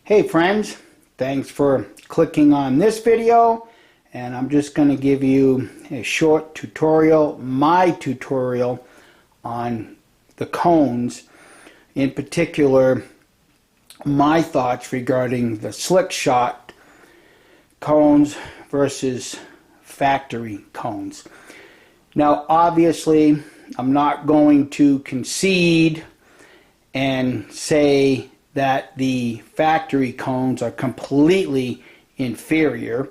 Hey friends, thanks for clicking on this video, and I'm just going to give you a short tutorial, my tutorial on the cones, in particular my thoughts regarding the SlixShot cones versus factory cones. Now obviously I'm not going to concede and say that the factory cones are completely inferior.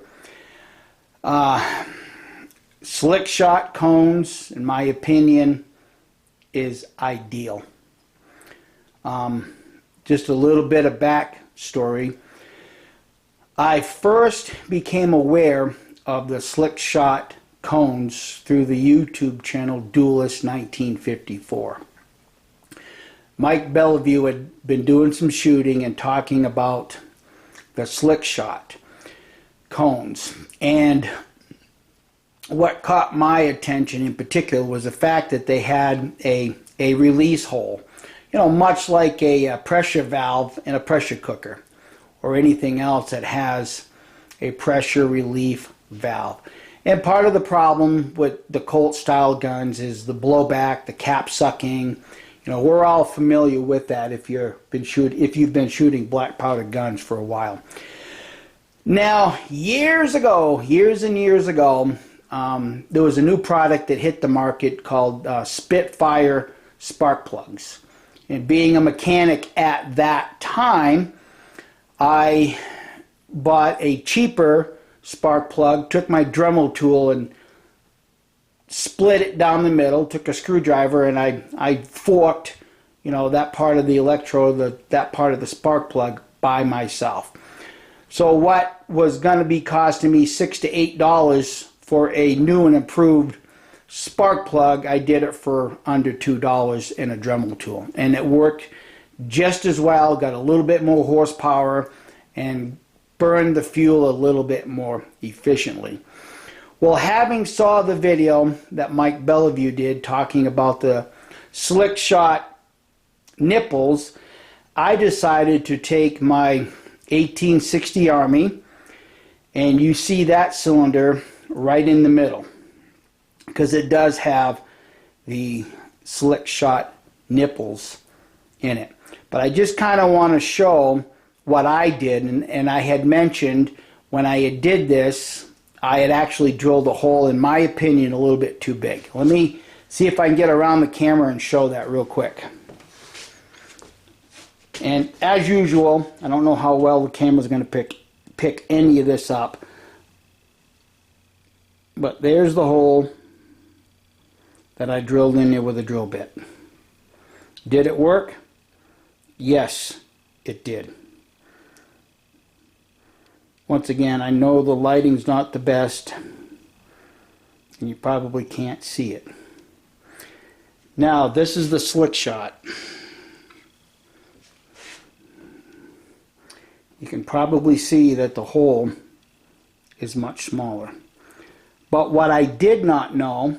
SlixShot cones, in my opinion, is ideal. Just a little bit of backstory. I first became aware of the SlixShot cones through the YouTube channel Duelist 1954. Mike Bellevue had been doing some shooting and talking about the SlixShot cones, and what caught my attention in particular was the fact that they had a release hole, you know, much like a pressure valve in a pressure cooker or anything else that has a pressure relief valve. And part of the problem with the Colt style guns is the blowback, the cap sucking. You know, we're all familiar with that if you've been shooting black powder guns for a while. Now, years and years ago, there was a new product that hit the market called Spitfire spark plugs. And being a mechanic at that time, I bought a cheaper spark plug, took my Dremel tool and split it down the middle, took a screwdriver, and I forked, you know, that part of the electrode, that part of the spark plug by myself. So what was going to be costing me $6 to $8 for a new and improved spark plug, I did it for under $2 in a Dremel tool, and it worked just as well, got a little bit more horsepower, and burned the fuel a little bit more efficiently. Well, having saw the video that Mike Bellevue did talking about the SlixShot nipples, I decided to take my 1860 Army, and you see that cylinder right in the middle, because it does have the SlixShot nipples in it. But I just kind of want to show what I did, and I had mentioned when I did this, I had actually drilled a hole, in my opinion, a little bit too big. Let me see if I can get around the camera and show that real quick. And as usual, I don't know how well the camera's going to pick any of this up, but there's the hole that I drilled in there with a drill bit. Did it work? Yes, it did. Once again, I know the lighting's not the best, and you probably can't see it. Now, this is the SlixShot. You can probably see that the hole is much smaller. But what I did not know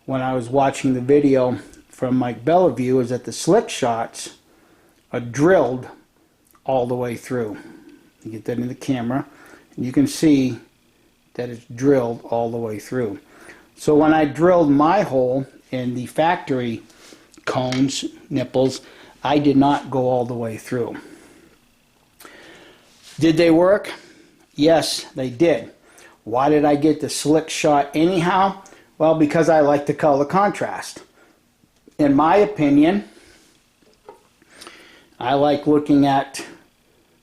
when I was watching the video from Mike Bellevue is that the SlixShots are drilled all the way through. You get that in the camera. You can see that it's drilled all the way through. So when I drilled my hole in the factory cones, nipples, I did not go all the way through. Did they work? Yes, they did. Why did I get the SlixShot anyhow? Well, because I like the color contrast. In my opinion, I like looking at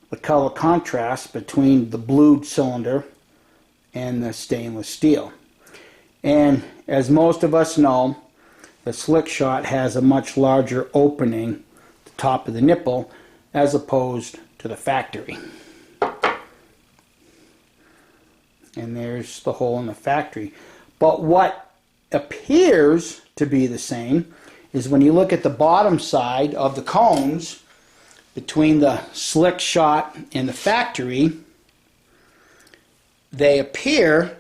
the color contrast between the blued cylinder and the stainless steel. And as most of us know, the SlixShot has a much larger opening at the top of the nipple as opposed to the factory. And there's the hole in the factory. But what appears to be the same is when you look at the bottom side of the cones, between the SlixShot and the factory, they appear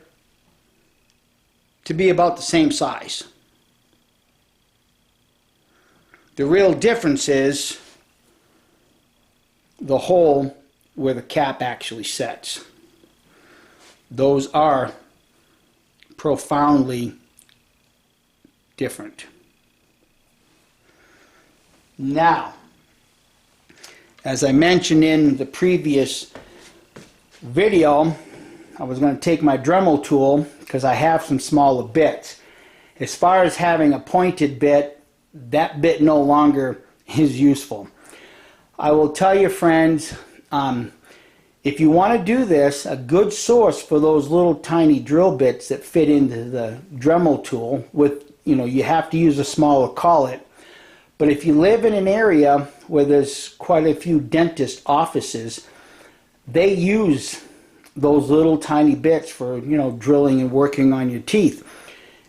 to be about the same size. The real difference is the hole where the cap actually sets. Those are profoundly different. Now, as I mentioned in the previous video, I was going to take my Dremel tool because I have some smaller bits. As far as having a pointed bit, that bit no longer is useful. I will tell you, friends, if you want to do this, a good source for those little tiny drill bits that fit into the Dremel tool, with, you have to use a smaller collet. But if you live in an area where there's quite a few dentist offices, they use those little tiny bits for, drilling and working on your teeth.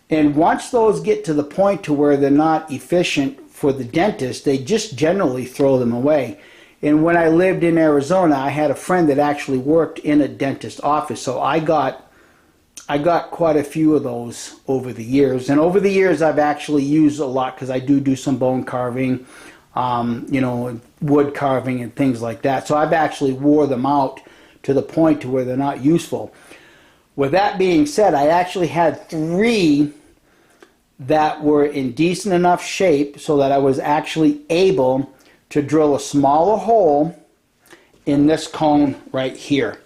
And once those get to the point to where they're not efficient for the dentist, they just generally throw them away. And when I lived in Arizona, I had a friend that actually worked in a dentist office, so I got quite a few of those over the years. And over the years, I've actually used a lot because I do some bone carving, wood carving and things like that. So I've actually wore them out to the point to where they're not useful. With that being said, I actually had 3 that were in decent enough shape so that I was actually able to drill a smaller hole in this cone right here.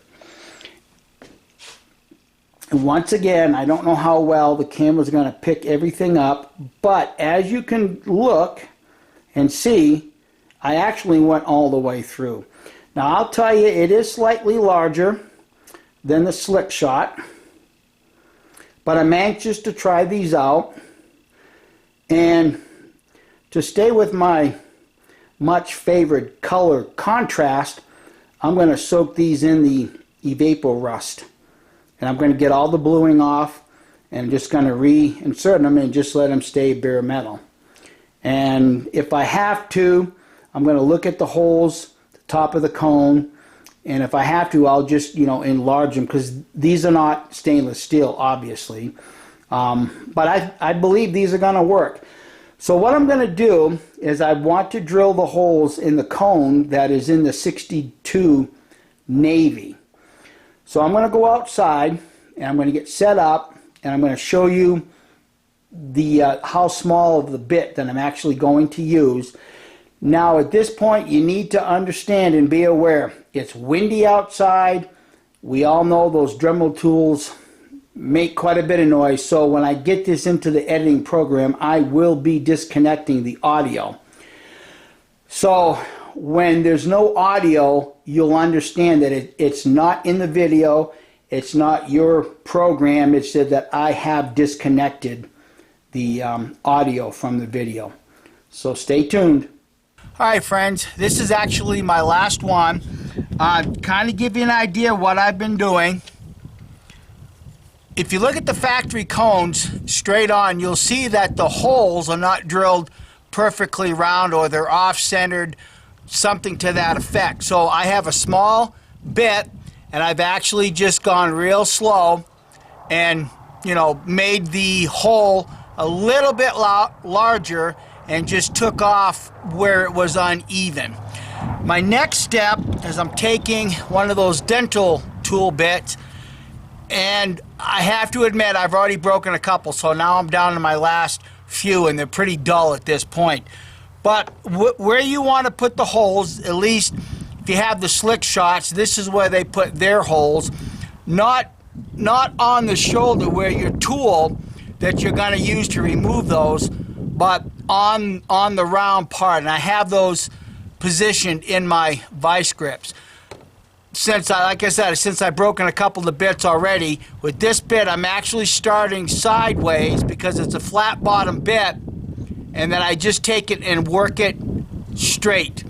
And once again, I don't know how well the camera's going to pick everything up, but as you can look and see, I actually went all the way through. Now I'll tell you, it is slightly larger than the SlixShot, but I'm anxious to try these out. And to stay with my much favored color contrast, I'm going to soak these in the Evapor Rust. And I'm going to get all the bluing off, and I'm just going to reinsert them and just let them stay bare metal. And if I have to, I'm going to look at the holes, the top of the cone, and if I have to, I'll just, enlarge them, because these are not stainless steel, obviously. But I believe these are going to work. So what I'm going to do is I want to drill the holes in the cone that is in the 62 navy. So I'm going to go outside and I'm going to get set up, and I'm going to show you the how small of the bit that I'm actually going to use. Now at this point, you need to understand and be aware, it's windy outside. We all know those Dremel tools make quite a bit of noise, so when I get this into the editing program, I will be disconnecting the audio. So when there's no audio, you'll understand that it's not in the video, it's not your program, it's that I have disconnected the audio from the video. So stay tuned. Alright friends, this is actually my last one. Kind of give you an idea of what I've been doing. If you look at the factory cones straight on, you'll see that the holes are not drilled perfectly round, or they're off-centered, something to that effect. So I have a small bit, and I've actually just gone real slow and made the hole a little bit larger and just took off where it was uneven. My next step is I'm taking one of those dental tool bits, and I have to admit I've already broken a couple, so now I'm down to my last few, and they're pretty dull at this point. But where you want to put the holes, at least if you have the SlixShots, this is where they put their holes. Not on the shoulder where your tool that you're going to use to remove those, but on the round part. And I have those positioned in my vice grips. Like I said, since I've broken a couple of the bits already, with this bit I'm actually starting sideways because it's a flat bottom bit, and then I just take it and work it straight.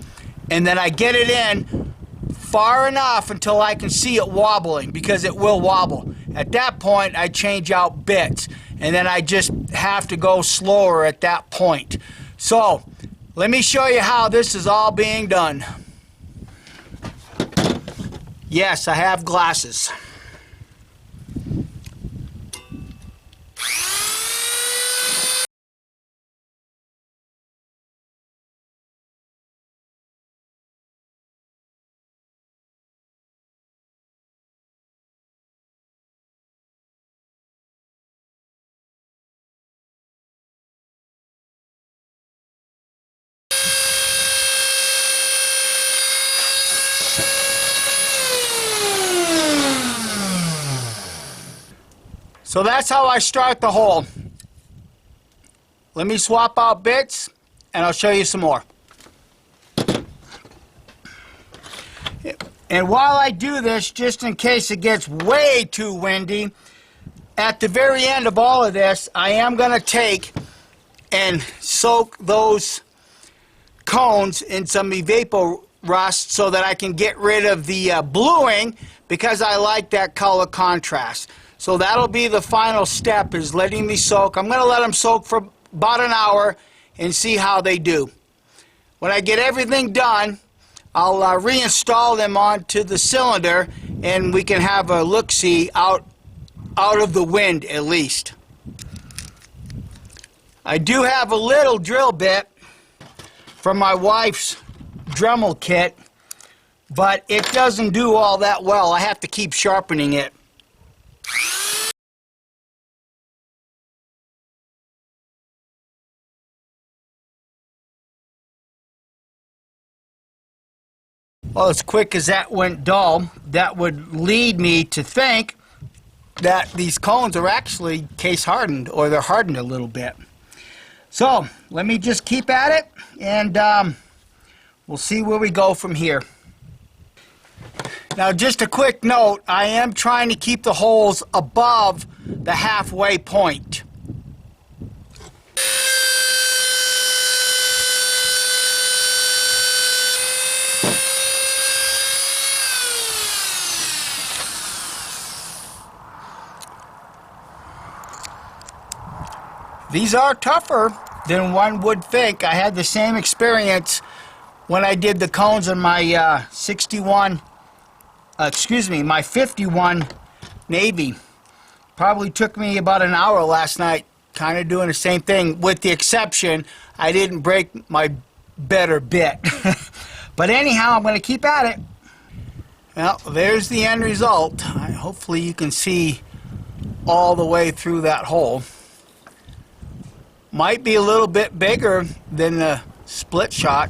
And then I get it in far enough until I can see it wobbling, because it will wobble. At that point, I change out bits, and then I just have to go slower at that point. So, let me show you how this is all being done. Yes, I have glasses. So that's how I start the hole. Let me swap out bits and I'll show you some more. And while I do this, just in case it gets way too windy, at the very end of all of this, I am going to take and soak those cones in some evapor rust so that I can get rid of the bluing, because I like that color contrast. So that'll be the final step, is letting me soak. I'm going to let them soak for about an hour and see how they do. When I get everything done, I'll reinstall them onto the cylinder and we can have a look-see out of the wind at least. I do have a little drill bit from my wife's Dremel kit, but it doesn't do all that well. I have to keep sharpening it. Well, as quick as that went dull, that would lead me to think that these cones are actually case hardened, or they're hardened a little bit. So let me just keep at it, and we'll see where we go from here. Now, just a quick note, I am trying to keep the holes above the halfway point. These are tougher than one would think. I had the same experience when I did the cones on my my 51 Navy. Probably took me about an hour last night, kind of doing the same thing, with the exception I didn't break my better bit. But anyhow, I'm going to keep at it. Well, there's the end result. Hopefully you can see all the way through that hole. Might be a little bit bigger than the SlixShot,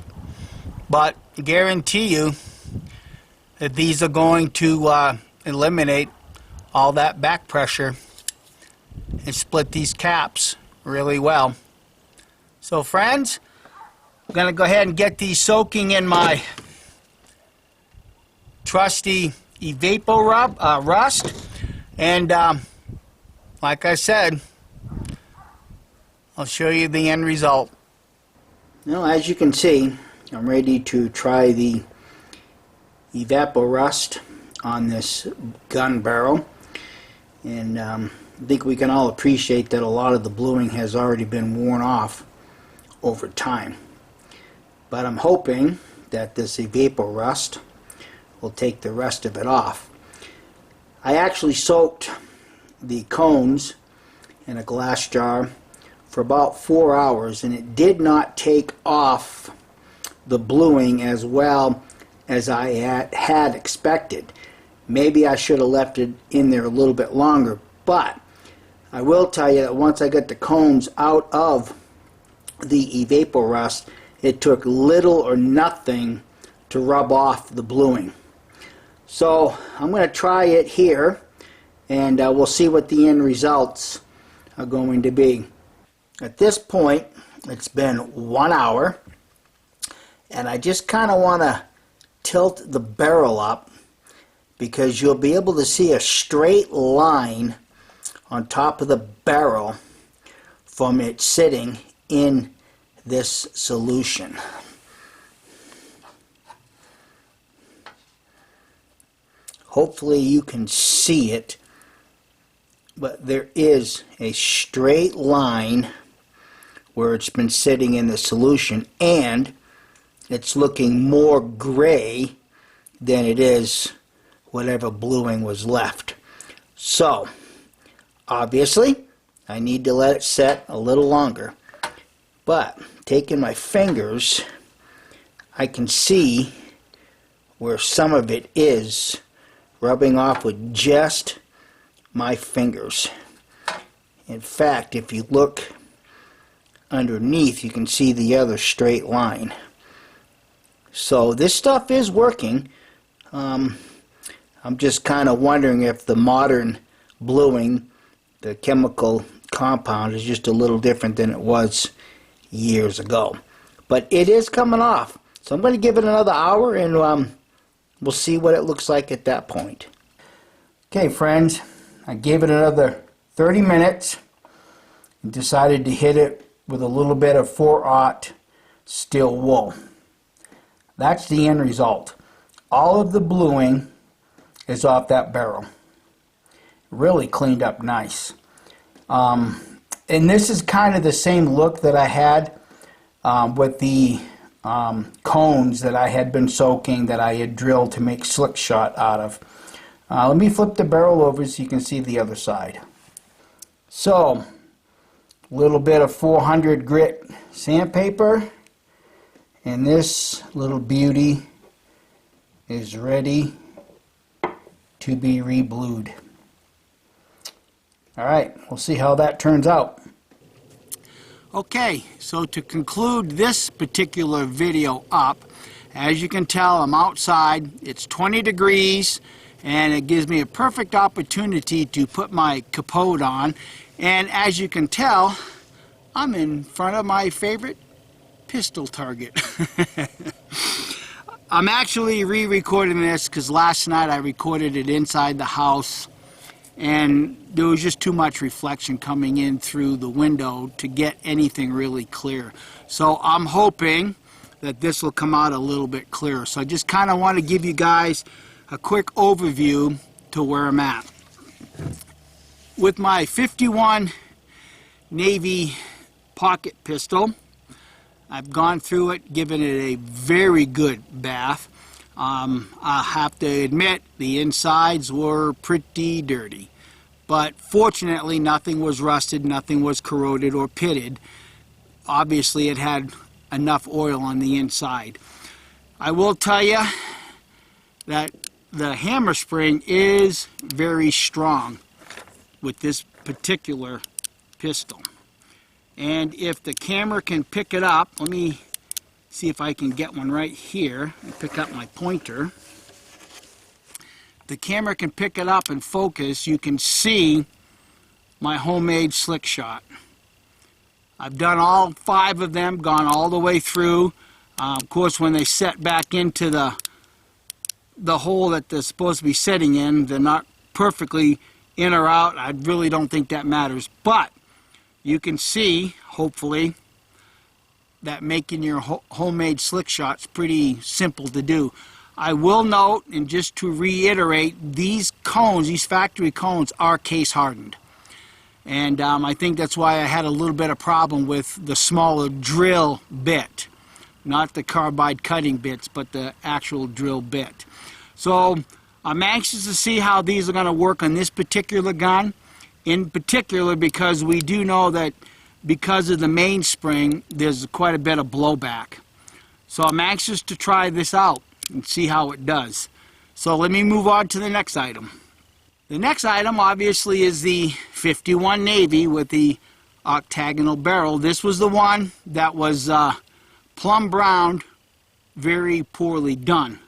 but I guarantee you that these are going to eliminate all that back pressure and split these caps really well. So friends, I'm going to go ahead and get these soaking in my trusty evapor rust, and like I said, I'll show you the end result. Now, as you can see, I'm ready to try the evapor rust on this gun barrel, and I think we can all appreciate that a lot of the bluing has already been worn off over time. But I'm hoping that this evapor rust will take the rest of it off. I actually soaked the cones in a glass jar for about 4 hours, and it did not take off the bluing as well as I had expected. Maybe I should have left it in there a little bit longer, but I will tell you that once I got the cones out of the evapor rust, it took little or nothing to rub off the bluing. So I'm going to try it here, and we'll see what the end results are going to be. At this point, it's been 1 hour, and I just kind of want to tilt the barrel up, because you'll be able to see a straight line on top of the barrel from it sitting in this solution. Hopefully you can see it, but there is a straight line where it's been sitting in the solution, and it's looking more gray than it is whatever bluing was left. So obviously I need to let it set a little longer, but taking my fingers, I can see where some of it is rubbing off with just my fingers. In fact, if you look underneath, you can see the other straight line. So this stuff is working. I'm just kind of wondering if the modern bluing the chemical compound is just a little different than it was years ago. But it is coming off. So I'm going to give it another hour, and we'll see what it looks like at that point. Okay, friends, I gave it another 30 minutes and decided to hit it with a little bit of 4/0 steel wool. That's the end result. All of the bluing is off that barrel. Really cleaned up nice. And this is kind of the same look that I had with the cones that I had been soaking, that I had drilled to make SlixShot out of. Let me flip the barrel over so you can see the other side. So, a little bit of 400 grit sandpaper, and this little beauty is ready to be re-blued. Alright, we'll see how that turns out. Okay, so to conclude this particular video up, as you can tell, I'm outside. It's 20 degrees, and it gives me a perfect opportunity to put my capote on. And as you can tell, I'm in front of my favorite pistol target. I'm actually re-recording this because last night I recorded it inside the house, and there was just too much reflection coming in through the window to get anything really clear. So I'm hoping that this will come out a little bit clearer. So I just kind of want to give you guys a quick overview to where I'm at. With my 51 Navy pocket pistol, I've gone through it, given it a very good bath. I have to admit the insides were pretty dirty, but fortunately nothing was rusted, nothing was corroded or pitted. Obviously it had enough oil on the inside. I will tell you that the hammer spring is very strong with this particular pistol. And if the camera can pick it up, let me see if I can get one right here and pick up my pointer. The camera can pick it up and focus. You can see my homemade SlixShot. I've done all 5 of them, gone all the way through. Of course, when they set back into the hole that they're supposed to be sitting in, they're not perfectly in or out. I really don't think that matters. But you can see, hopefully, that making your homemade SlixShot is pretty simple to do. I will note, and just to reiterate, these cones, these factory cones, are case hardened. And I think that's why I had a little bit of problem with the smaller drill bit. Not the carbide cutting bits, but the actual drill bit. So I'm anxious to see how these are going to work on this particular gun. In particular, because we do know that because of the mainspring, there's quite a bit of blowback. So I'm anxious to try this out and see how it does. So let me move on to the next item. The next item obviously is the 51 Navy with the octagonal barrel. This was the one that was plum brown, very poorly done.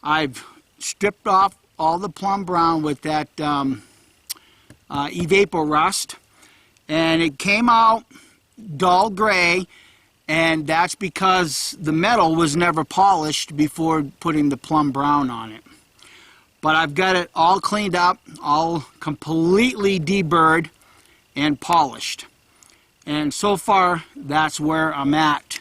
I've stripped off all the plum brown with that Evapor Rust, and it came out dull gray, and that's because the metal was never polished before putting the plum brown on it. But I've got it all cleaned up, all completely deburred and polished. And so far, that's where I'm at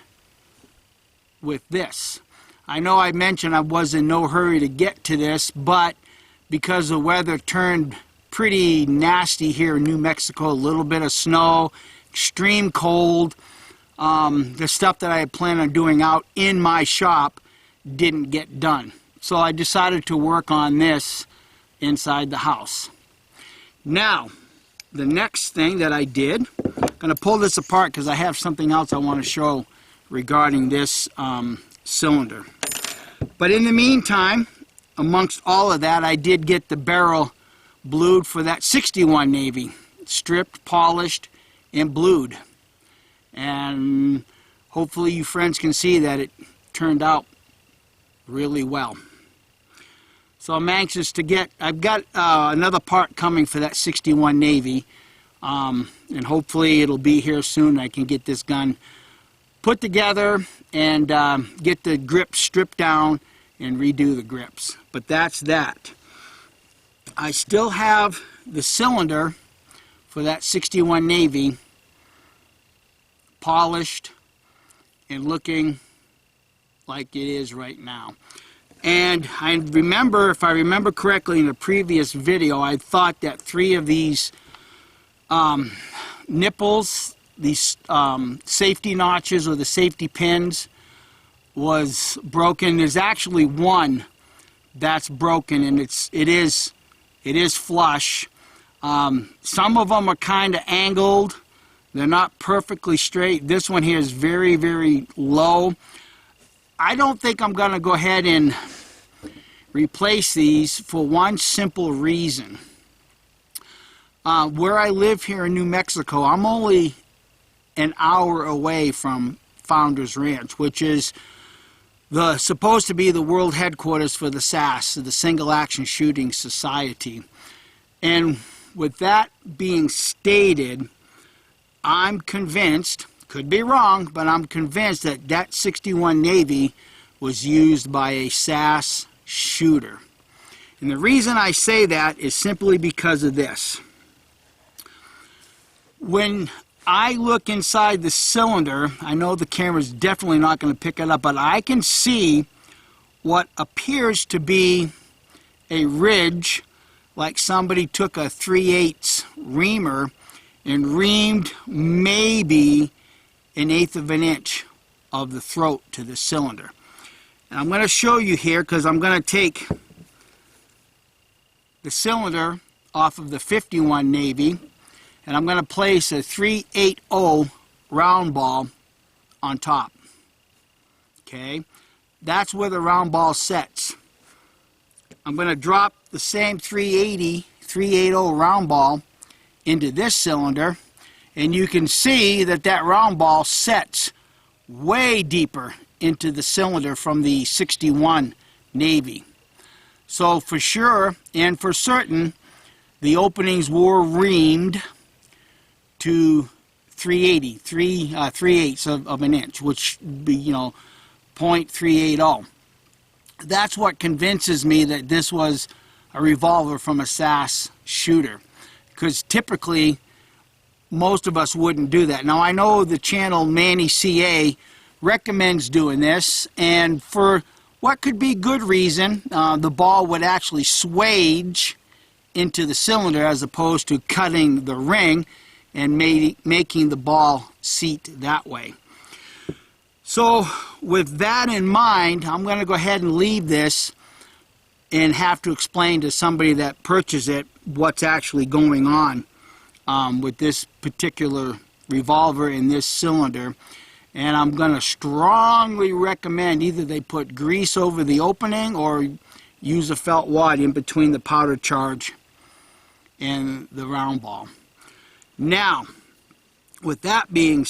with this. I know I mentioned I was in no hurry to get to this, but because the weather turned pretty nasty here in New Mexico, a little bit of snow, extreme cold, the stuff that I had planned on doing out in my shop didn't get done. So I decided to work on this inside the house. Now, the next thing that I did, I'm going to pull this apart because I have something else I want to show regarding this cylinder. But in the meantime, amongst all of that, I did get the barrel blued for that 61 Navy. Stripped, polished, and blued. And hopefully you friends can see that it turned out really well. So I'm anxious to get, I've got another part coming for that 61 Navy, And hopefully it'll be here soon. I can get this gun put together and get the grips stripped down and redo the grips. But that's that. I still have the cylinder for that 61 Navy polished and looking like it is right now. And I remember, if I remember correctly, in a previous video, I thought that 3 of these nipples, these safety notches or the safety pins, was broken. There's actually one that's broken, and it is flush. Some of them are kind of angled. They're not perfectly straight. This one here is very, very low. I don't think I'm going to go ahead and replace these for one simple reason. Where I live here in New Mexico, I'm only an hour away from Founders Ranch, which is supposed to be the world headquarters for the SAS, the Single Action Shooting Society. And with that being stated, I'm convinced, could be wrong, but I'm convinced that that 61 Navy was used by a SAS shooter. And the reason I say that is simply because of this. When I look inside the cylinder, I know the camera's definitely not going to pick it up, but I can see what appears to be a ridge, like somebody took a 3/8 reamer and reamed maybe 1/8 of an inch of the throat to the cylinder. And I'm going to show you here, because I'm going to take the cylinder off of the 51 Navy, and I'm going to place a 3/80 round ball on top. Okay, that's where the round ball sets. I'm going to drop the same 380 round ball into this cylinder, and you can see that that round ball sets way deeper into the cylinder from the 61 Navy. So for sure and for certain, the openings were reamed to 3/8 of an inch, which would be, 0.380. That's what convinces me that this was a revolver from a SAS shooter, because typically most of us wouldn't do that. Now I know the channel Manny CA recommends doing this, and for what could be good reason. The ball would actually swage into the cylinder as opposed to cutting the ring and making the ball seat that way. So with that in mind, I'm going to go ahead and leave this and have to explain to somebody that purchased it what's actually going on with this particular revolver in this cylinder. And I'm going to strongly recommend either they put grease over the opening or use a felt wad in between the powder charge and the round ball. Now, with that being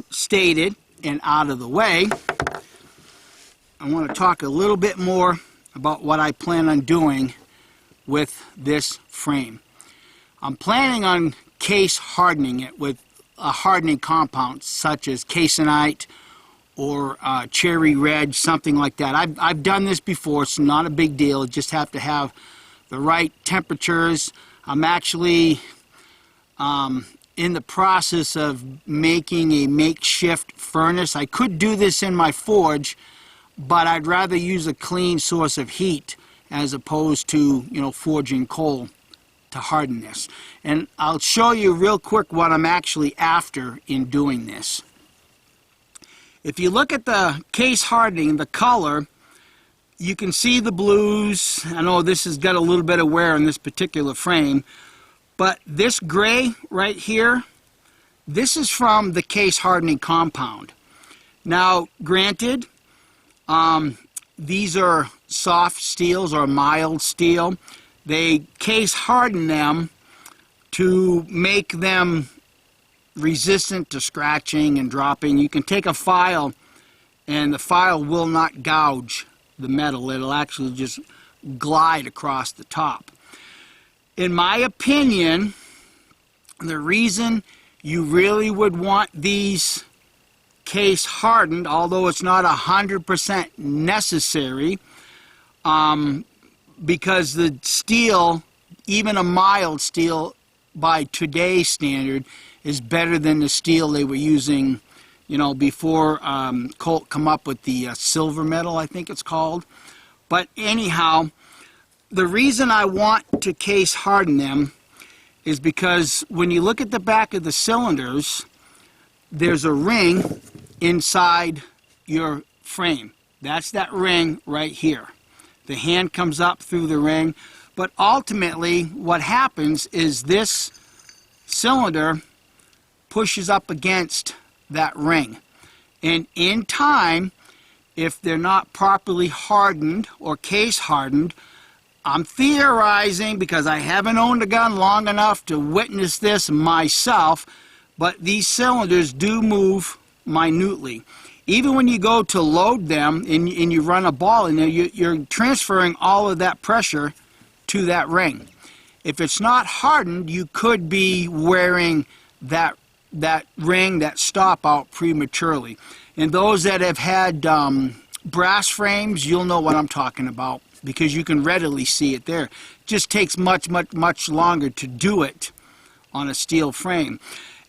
stated and out of the way, I want to talk a little bit more about what I plan on doing with this frame. I'm planning on case hardening it with a hardening compound such as caseinite or cherry red, something like that. I've done this before. It's not a big deal. You just have to have the right temperatures. I'm actually in the process of making a makeshift furnace. I could do this in my forge, but I'd rather use a clean source of heat as opposed to, forging coal to harden this. And I'll show you real quick what I'm actually after in doing this. If you look at the case hardening, the color, you can see the blues. I know this has got a little bit of wear in this particular frame, but this gray right here, this is from the case hardening compound. Now, granted, these are soft steels or mild steel. They case harden them to make them resistant to scratching and dropping. You can take a file and the file will not gouge the metal. It'll actually just glide across the top. In my opinion, The reason you really would want these case hardened, although it's not 100% necessary, because the steel, even a mild steel by today's standard, is better than the steel they were using, you know, before Colt come up with the silver metal, I think it's called. But anyhow, the reason I want to case harden them is because when you look at the back of the cylinders, there's a ring inside your frame. That's that ring right here. The hand comes up through the ring, but ultimately what happens is this cylinder pushes up against that ring. And in time, if they're not properly hardened or case hardened, I'm theorizing because I haven't owned a gun long enough to witness this myself, but these cylinders do move minutely. Even when you go to load them and you run a ball in there, you're transferring all of that pressure to that ring. If it's not hardened, you could be wearing that ring, that stop out prematurely. And those that have had brass frames, you'll know what I'm talking about, because you can readily see it there. It just takes much longer to do it on a steel frame.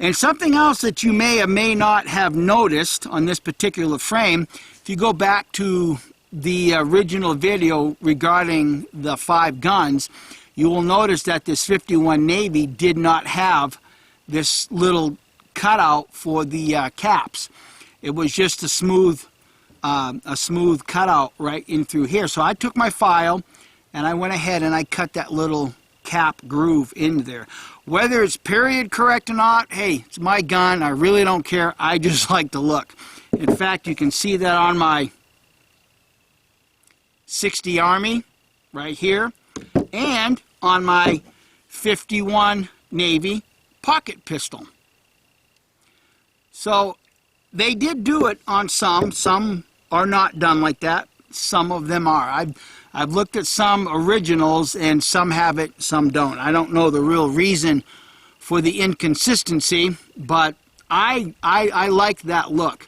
And something else that you may or may not have noticed on this particular frame, if you go back to the original video regarding the 5 guns, you will notice that this 51 Navy did not have this little cutout for the caps. It was just a smooth cutout right in through here. So I took my file and I went ahead and I cut that little cap groove in there. Whether it's period correct or not, hey, it's my gun. I really don't care. I just like to look. In fact, you can see that on my 60 Army right here, and on my 51 Navy pocket pistol. So they did do it on some are not done like that. Some of them are. I've looked at some originals and some have it, some don't. I don't know the real reason for the inconsistency, but I like that look.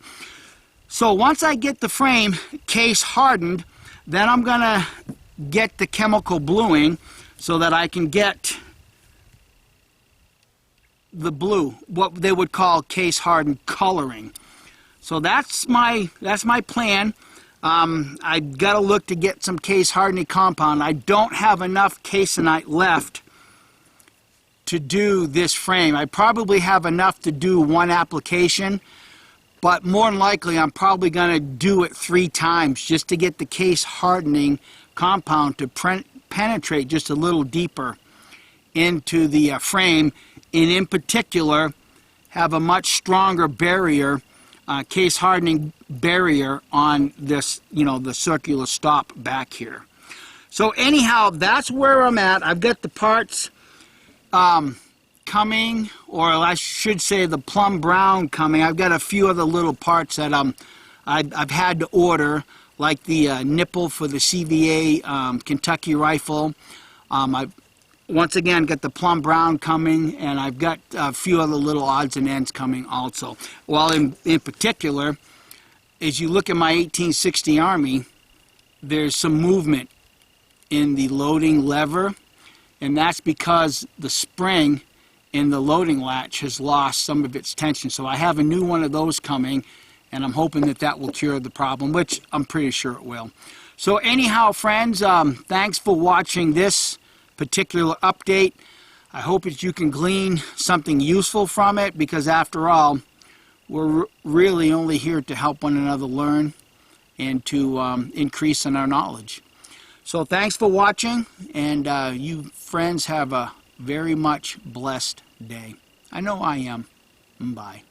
So once I get the frame case hardened, then I'm gonna get the chemical bluing so that I can get the blue, what they would call case hardened coloring. So that's my plan. I've got to look to get some case hardening compound. I don't have enough caseonite left to do this frame. I probably have enough to do one application, but more than likely I'm probably going to do it 3 times just to get the case hardening compound to penetrate just a little deeper into the frame, and in particular have a much stronger barrier, case hardening barrier on this, you know, the circular stop back here. So anyhow, that's where I'm at. I've got the parts coming, or I should say the plum brown coming. I've got a few other little parts that I've had to order, like the nipple for the CVA Kentucky rifle. I've once again got the plum brown coming, and I've got a few other little odds and ends coming also. Well, in particular, as you look at my 1860 Army, there's some movement in the loading lever, and that's because the spring in the loading latch has lost some of its tension. So I have a new one of those coming, and I'm hoping that that will cure the problem, which I'm pretty sure it will. So anyhow, friends, thanks for watching this particular update. I hope that you can glean something useful from it, because after all, we're really only here to help one another learn and to increase in our knowledge. So thanks for watching, and you friends have a very much blessed day. I know I am. Bye.